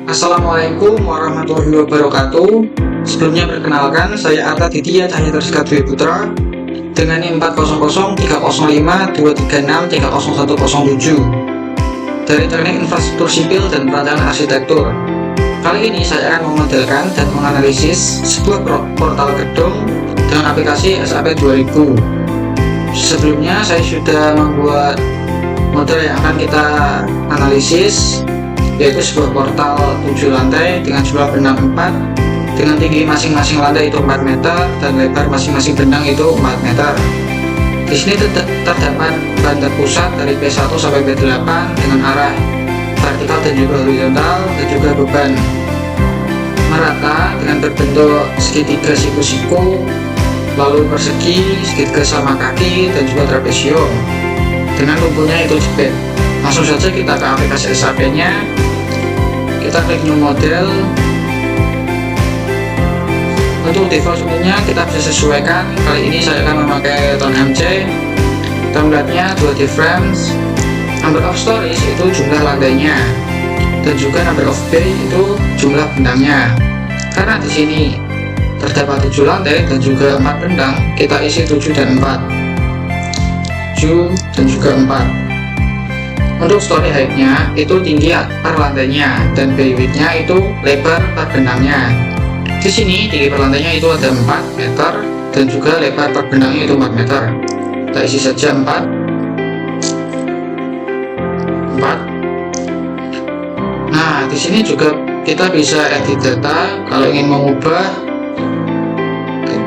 Assalamualaikum warahmatullahi wabarakatuh. Sebelumnya perkenalkan, saya Arta Ditya Cahya Terska Dwi Putra dengan NIM 400305306300107 dari Teknik Infrastruktur Sipil dan Perancangan Arsitektur. Kali ini saya akan memodelkan dan menganalisis sebuah portal gedung dengan aplikasi SAP 2000. Sebelumnya saya sudah membuat model yang akan kita analisis, yaitu sebuah portal 7 lantai dengan jumlah benang 4 dengan tinggi masing-masing lantai itu 4 meter dan lebar masing-masing benang itu 4 meter. Di sini terdapat bahan terpusat dari P1 sampai P8 dengan arah vertikal dan juga horizontal, dan juga beban merata dengan berbentuk segitiga siku-siku, lalu persegi, segitiga sama kaki, dan juga trapesium dengan lumpuhnya itu jepit. Langsung saja kita ke aplikasi SAP nya, kita klik new model. Untuk default sebelumnya kita bisa sesuaikan. Kali ini saya akan memakai tone MC. Template-nya 2D frames, number of stories itu jumlah lantainya, dan juga number of bay itu jumlah benangnya. Karena di sini terdapat 7 lantai dan juga 4 benang, kita isi 7 dan 4. 7 dan juga 4. Untuk story height-nya itu tinggi per lantainya, dan bay width-nya itu lebar per benangnya. Di sini tinggi per lantainya itu ada 4 meter dan juga lebar per benangnya itu 4 meter. Kita isi saja 4. Nah, di sini juga kita bisa edit data. Kalau ingin mengubah,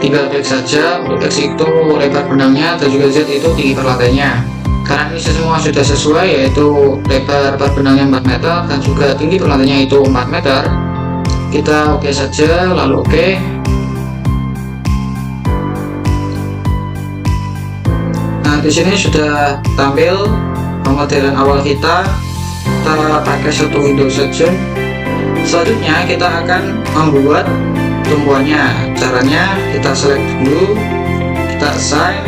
tinggal klik saja. Untuk X itu lebar benangnya dan juga Z itu tinggi per lantainya. Karena ini semua sudah sesuai, yaitu lebar per benangnya 4 meter dan juga tinggi per lantainya itu 4 meter, kita oke saja, lalu oke. Nah, di sini sudah tampil pemodelan awal kita. Kita pakai satu window saja. Selanjutnya kita akan membuat tumpuannya. Caranya kita select dulu, kita assign,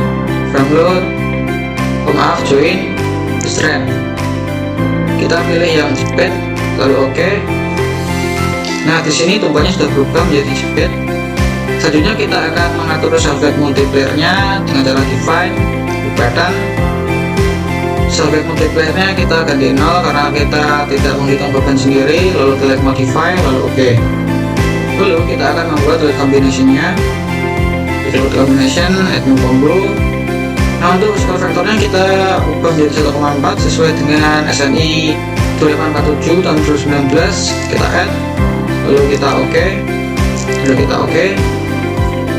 frame load, join, strand. Kita pilih yang jepit, lalu oke. Nah, di sini tumpuannya sudah berubah menjadi jepit. Selanjutnya kita akan mengatur salvage multiplier-nya dengan cara define pattern. Salvage multiplier-nya kita ganti 0 karena kita tidak menghitung beban sendiri. Lalu klik modify, lalu oke. Lalu kita akan membuat load combination-nya. Load combination, add new combo. Nah, untuk skor vektornya kita ubah menjadi 1,4 sesuai dengan SNI 2847 tahun 2019. Kita add, lalu kita oke, lalu kita oke.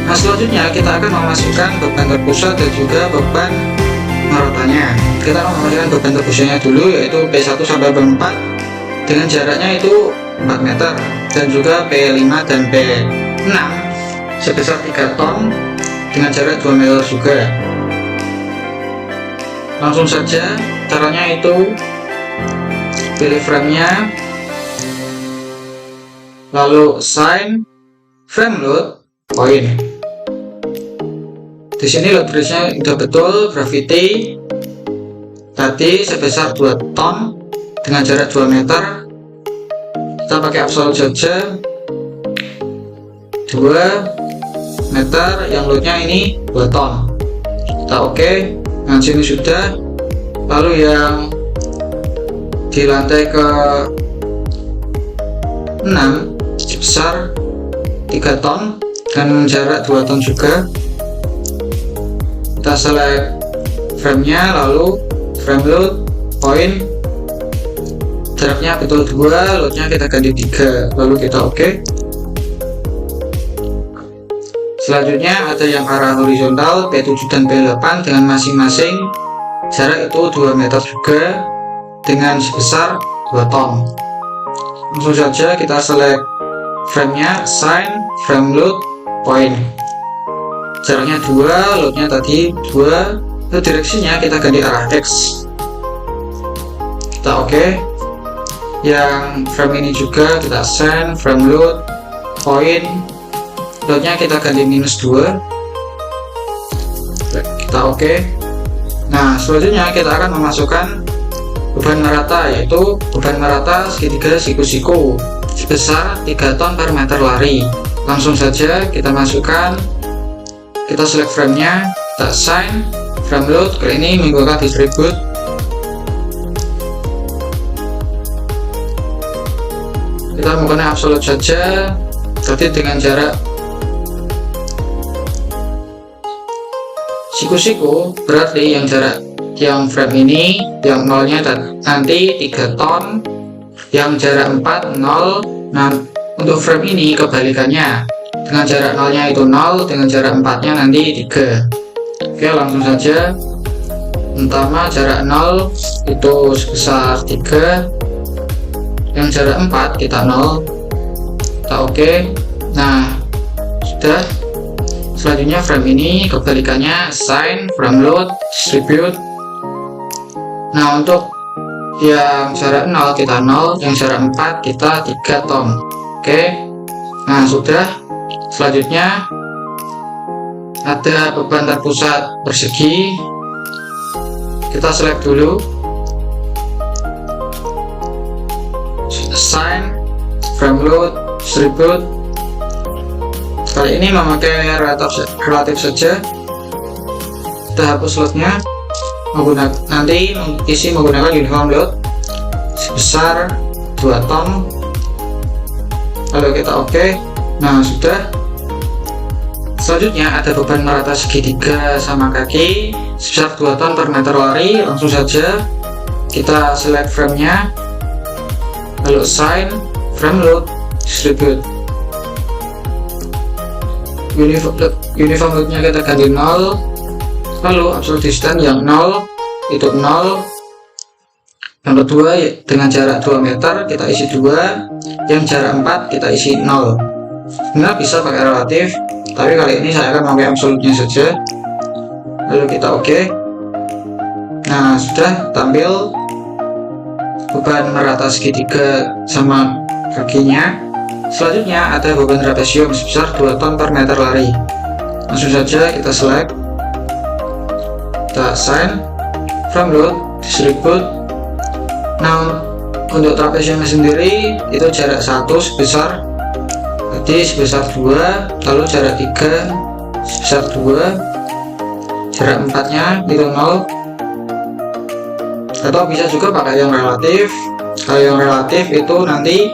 Nah, selanjutnya kita akan memasukkan beban terpusat dan juga beban meratanya. Kita akan memasukkan beban terpusatnya dulu, yaitu P1 sampai P4 dengan jaraknya itu 4 meter, dan juga P5 dan P6 sebesar 3 ton dengan jarak 2 meter juga. Langsung saja, caranya itu pilih frame-nya, lalu assign frame load point. Di sini load brace-nya sudah betul, gravity tadi sebesar 2 ton dengan jarak 2 meter. Kita pakai absolute saja, 2 meter, yang loadnya ini 2 ton. Kita oke. Nah, sini sudah. Lalu yang di lantai ke 6 sebesar 3 ton dan jarak 2 ton juga. Kita select frame-nya, lalu frame load point, jaraknya betul 2, loadnya kita ganti 3, lalu kita oke. Selanjutnya ada yang arah horizontal P7 dan P8 dengan masing-masing jarak itu 2 meter juga dengan sebesar 2 ton. Langsung saja kita select frame-nya, assign frame load point. Jaraknya 2, loadnya tadi 2, itu direksinya kita ganti arah X. Kita oke. Yang frame ini juga kita assign frame load point, loadnya kita ganti -2. Kita oke. Nah, selanjutnya kita akan memasukkan beban merata, yaitu beban merata segitiga siku-siku. sebesar 3 ton per meter lari. Langsung saja kita masukkan, kita select frame-nya, kita assign, frame load, kali ini menggunakan distribute. Kita menggunakan absolute saja, tapi dengan jarak siku-siku, berarti yang jarak yang frame ini, yang nolnya nanti 3 ton, yang jarak 4, 0. Nah, untuk frame ini kebalikannya, dengan jarak nolnya itu 0, dengan jarak 4 nya nanti 3. Oke, langsung saja. Pertama, jarak 0 itu sebesar 3, yang jarak 4 kita 0, kita oke. Nah, sudah. Selanjutnya frame ini kebalikannya, assign, frame load, distribute. Nah, untuk yang jarak 0 kita 0, yang jarak 4 kita 3 ton. Oke. Nah, sudah. Selanjutnya ada beban terpusat persegi. Kita select dulu, assign, frame load, distribute. Kali ini memakai relatif saja. Kita hapus loadnya, nanti isi menggunakan uniform load sebesar 2 ton, lalu kita oke. Nah, sudah. Selanjutnya ada beban merata segitiga sama kaki sebesar 2 ton per meter lari. Langsung saja kita select frame-nya, lalu assign, frame load, distribute. Uniform load-nya kita ganti 0, lalu absolute distance yang 0 itu 0. Yang kedua, dengan jarak 2 meter kita isi 2, yang jarak 4 kita isi 0. Sebenarnya bisa pakai relatif, tapi kali ini saya akan pakai absolute-nya saja. Lalu kita oke. Nah, sudah tampil beban merata segitiga sama kakinya. Selanjutnya ada beban trapesium sebesar 2 ton per meter lari. Langsung saja kita select, kita assign, frame load, distribute. Nah, untuk trapesium sendiri itu jarak 1 sebesar 2, lalu jarak 3 sebesar 2, jarak 4 nya itu 0. Atau bisa juga pakai yang relatif. Kalau yang relatif itu nanti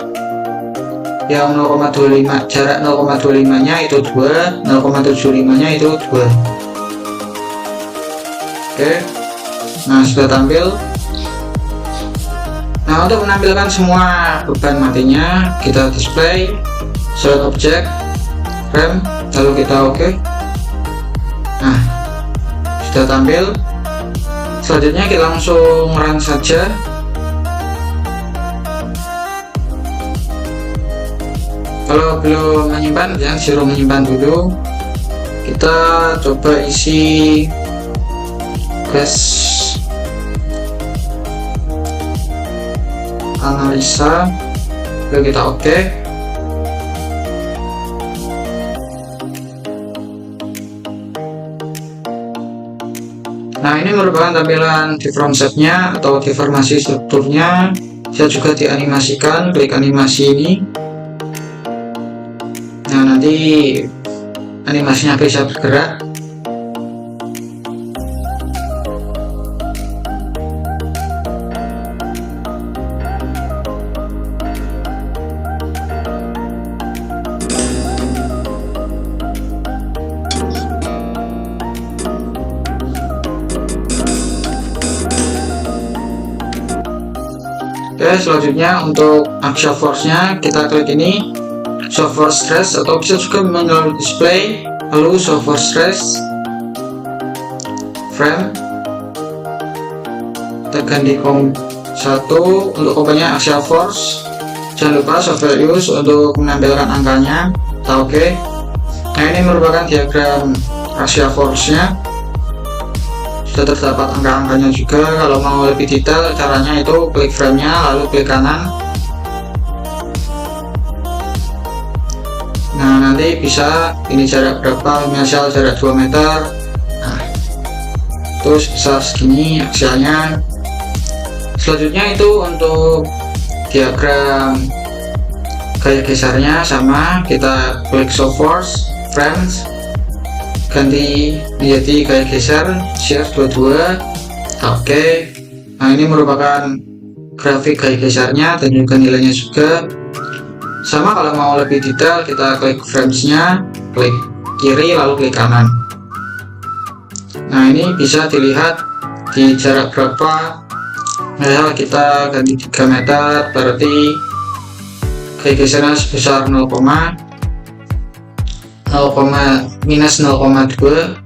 yang 0,25, jarak 0,25 nya itu 2, 0,75 nya itu 2. Oke. Nah, sudah tampil. Nah, untuk menampilkan semua beban matinya, kita display, select object, frame, lalu kita oke. Nah, sudah tampil. Selanjutnya kita langsung run saja. Kalau belum menyimpan, jangan suruh menyimpan dulu. Kita coba isi flash analisa, lalu kita oke. Nah, ini merupakan tampilan different shape-nya atau deformasi strukturnya. Bisa juga dianimasikan, klik animasi ini. Nah, nanti animasinya bisa bergerak. Oke, selanjutnya untuk axial force-nya kita klik ini, show force stress, atau bisa juga melalui display, lalu show force stress, frame, kita ganti kom 1 untuk komponennya axial force. Jangan lupa show values untuk menampilkan angkanya. Kita oke. Nah, ini merupakan diagram axial force-nya. Sudah terdapat angka-angkanya juga. Kalau mau lebih detail caranya itu klik frame-nya, lalu klik kanan. Nah, nanti bisa ini jarak berapa, misal jarak 2 meter. Nah, terus besar segini aksialnya. Selanjutnya itu untuk diagram gaya gesernya sama, kita klik show force frames, ganti menjadi gaya geser shift 22. Oke. Nah, ini merupakan grafik gaya gesernya dan juga nilainya juga sama. Kalau mau lebih detail, kita klik framesnya, klik kiri lalu klik kanan. Nah, ini bisa dilihat di jarak berapa. Misal kita ganti 3 meter, berarti gaya gesernya sebesar minus 0,2.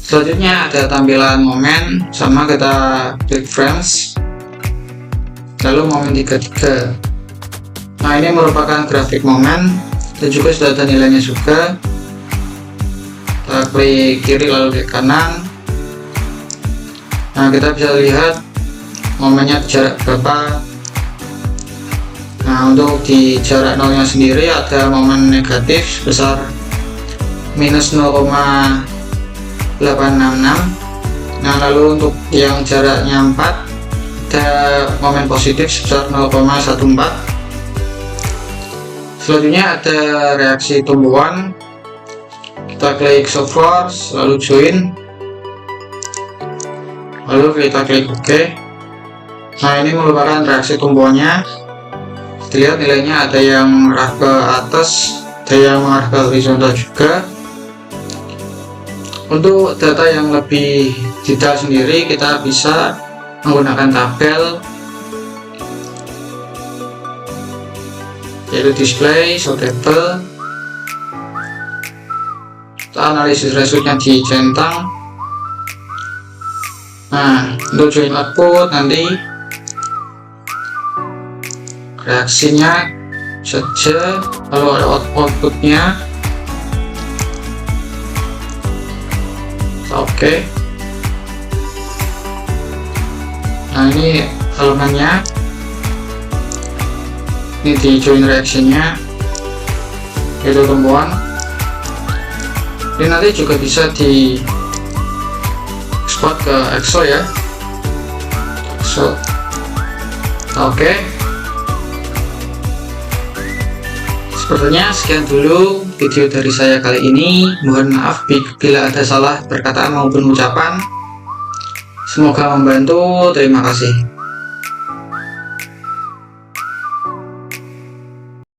Selanjutnya ada tampilan momen, sama, kita klik frames lalu momen 33. Nah, ini merupakan grafik momen dan juga sudah ada nilainya juga. Kita klik kiri lalu klik kanan. Nah, kita bisa lihat momennya jarak berapa. Nah, untuk di jarak nolnya sendiri ada momen negatif sebesar minus 0,866. Nah, lalu untuk yang jaraknya 4 ada momen positif sebesar 0,14. Selanjutnya ada reaksi tumbuhan. Kita klik show force lalu join, lalu kita klik OK. Nah, ini merupakan reaksi tumbuhannya. Dilihat nilainya ada yang mengarah ke atas, ada yang mengarah ke horizontal juga. Untuk data yang lebih detail sendiri, kita bisa menggunakan tabel, yaitu display, show table. Kita analisis resultnya dicentang. Nah, untuk join output nanti reaksinya saja, lalu ada outputnya. Oke. Nah, ini elemennya, ini di join reaksinya, itu tumbuhan. Ini nanti juga bisa di export ke Excel ya, Excel. Oke. Sepertinya sekian dulu video dari saya kali ini. Mohon maaf bila ada salah perkataan maupun ucapan. Semoga membantu. Terima kasih.